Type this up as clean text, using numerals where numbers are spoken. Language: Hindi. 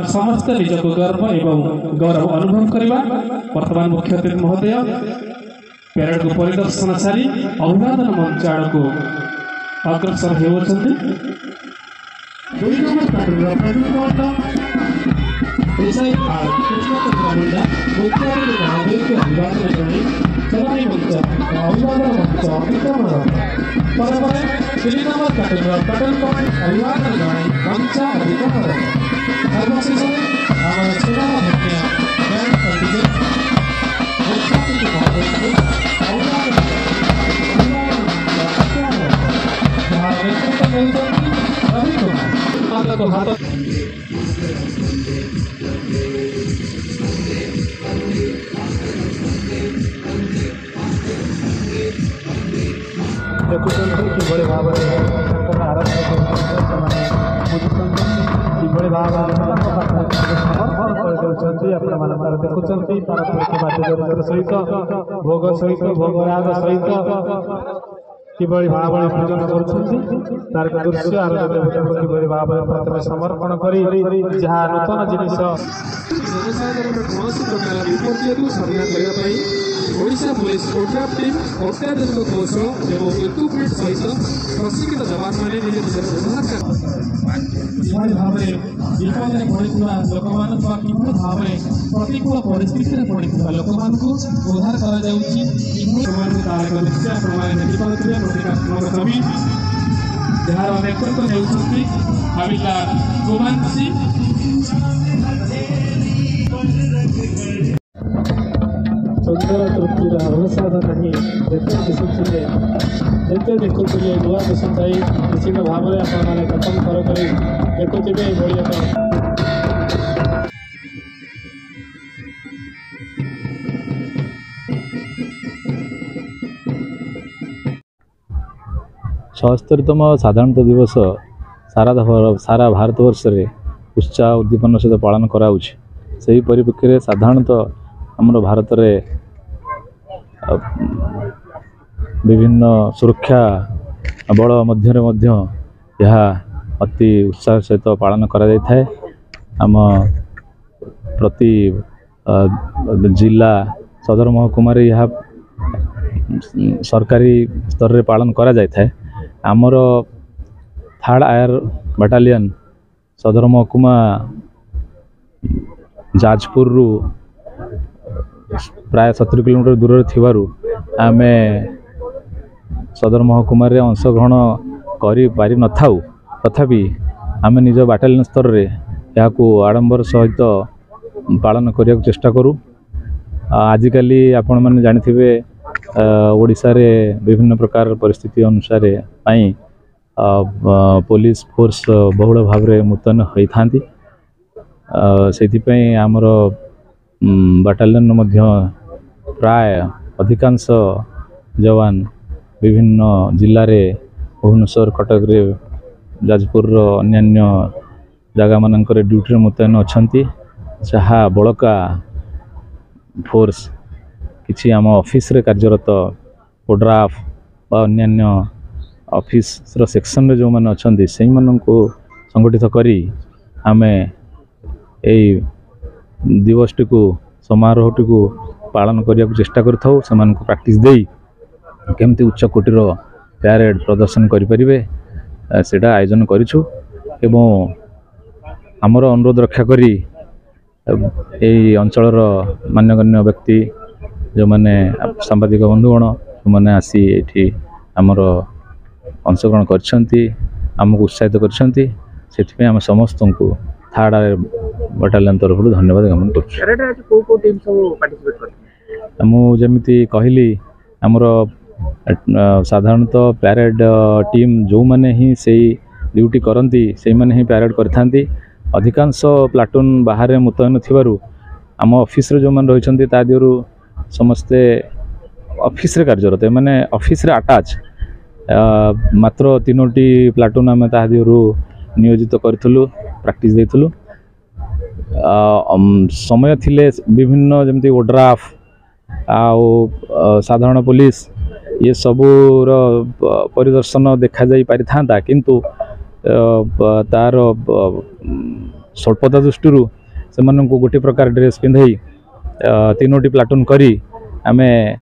समस्त निजक गर्व एवं गौरव अनुभव करवा। वर्तमान मुख्य अतिथि महोदय परेड को परिदर्शन सारी अभिवादन मंच आड़ को अग्रसर होती। किभଳି ଭାବରେ ତାଙ୍କର ଆରାଧନା କିଭଳି ଭାବରେ ସମର୍ପଣ କରିଦେଉଛନ୍ତି। ଆପଣମାନଙ୍କର ଦେଖୁଛନ୍ତି ପାରମ୍ପରିକ ବାଦ୍ୟଯନ୍ତ୍ର ସହିତ ଭୋଗ ସହିତ ଭୋଗରାଗ ସହିତ କିଭଳି ଭାବରେ ପୂଜନ କରୁଛନ୍ତି ତାର ଏକ ଦୃଶ୍ୟ ଆରାଧ୍ୟ ଦେବତାଙ୍କୁ କିଭଳି ଭାବରେ ପ୍ରଥମେ ସମର୍ପଣ କରି ଯାହା ନୂତନ ଜିନିଷ କୌଣସି ପ୍ରକାର ବିପର୍ଯ୍ୟୟକୁ ସାମ୍ନା କରିବା ପାଇଁ ओडिशा पुलिस ओड्राफ टीम अत्याधुनिक कौशल एवं इक्विपमेंट सहित प्रशिक्षित जवान मैंने निज निजर व्यवहार भाव विपद में पड़ा लोक मान किभली भाव प्रतिकूल परिस्थिति में पड़ा लोक मान उद्धार करें प्रतीकात्मक छवि जार नेतृत्व ने हविलदार कुमान सिंह। सुंदर तृप्तिर अवसाद नहीं दिशुले जिते देखुए नुआ दिशा निश्चित भाव में आपने प्रथम थर कर देखुवे भाई 76तम साधारणतः दिवस सारा भारतवर्ष में उत्साह उद्दीपन सहित पालन कराउछि। सही परिप्रेक्षी में साधारणतः आमर भारत में विभिन्न सुरक्षा बल मध्य यह अति उत्साह सहित पालन करा जाय। आम प्रति जिला सदर महकुमा यह सरकारी स्तर में पालन करा जाय। आमर 3rd आयर बटालियन सदर महकुमा जाजपुर प्राय 70 किलोमीटर दूर थिबारु आमे सदर महकुमा रे अंशग्रहण करि पारि न थाउ तथापि आमे निज बाटालियन स्तर रे याकू आडंबर सहित पालन करिया चेष्टा करू। आजिकाली आपण माने जानिथिबे ओडिशा रे विभिन्न प्रकार परिस्थिति अनुसार पाई पुलिस फोर्स बहुल भाव में मुतयन होई थांती। सेथिपई आमर बाटालियन मध्य प्राय अधिकांश जवान विभिन्न जिले रे भुवनेश्वर कटक रे जाजपुर अन्यान्य जगह मानक ड्यूटी मुतयन अच्छी। जहाँ बड़का फोर्स किसी आम ऑफिस रे कार्यरत ओड्राफ बा अन्यान्य ऑफिस सेक्शन रे जो माने अच्छी से संगठित करी आमे एई दिवस टी को समारोह टी को पालन करने को चेष्टा करथाउ। सेमानकु प्रैक्टिस देई केमती उच्च कोटिर पैरेड प्रदर्शन करें सेटा आयोजन करिछु एवं आमर अनुरोध रक्षा करी यही अंचलर मान्यगण्य व्यक्ति जो माने सांबादिक बंधुगण जो माने आसी एठी आमर अंशग्रहण करछंती आमको उत्साहित करछंती। सेथिपई आम समस्त को 3rd आयर बटालियन तरफ धन्यवाद ज्ञापन कर। मुझे कहली आमर साधारणतः पैरेड टीम जो माने ही से ड्यूटी करती से माने ही पैरेड करथांती। अधिकांश प्लाटून बाहर मुतयन थिबारु आम ऑफिस रे जो माने रहिछंती ता दियरु समस्ते ऑफिस रे कार्यरत माने ऑफिस रे अटैच मात्र 3टी प्लाटून आम ता दियरु नियोजित करथुलु प्रैक्टिस देथुलु। समय थिले विभिन्न जमती ओड्राफ आउ साधारण पुलिस ये सबूर परिदर्शन देखा जाई पारि था किंतु तार स्वल्पता दृष्टि से गोटे प्रकार ड्रेस पिंधई 3टी प्लाटून करी आमे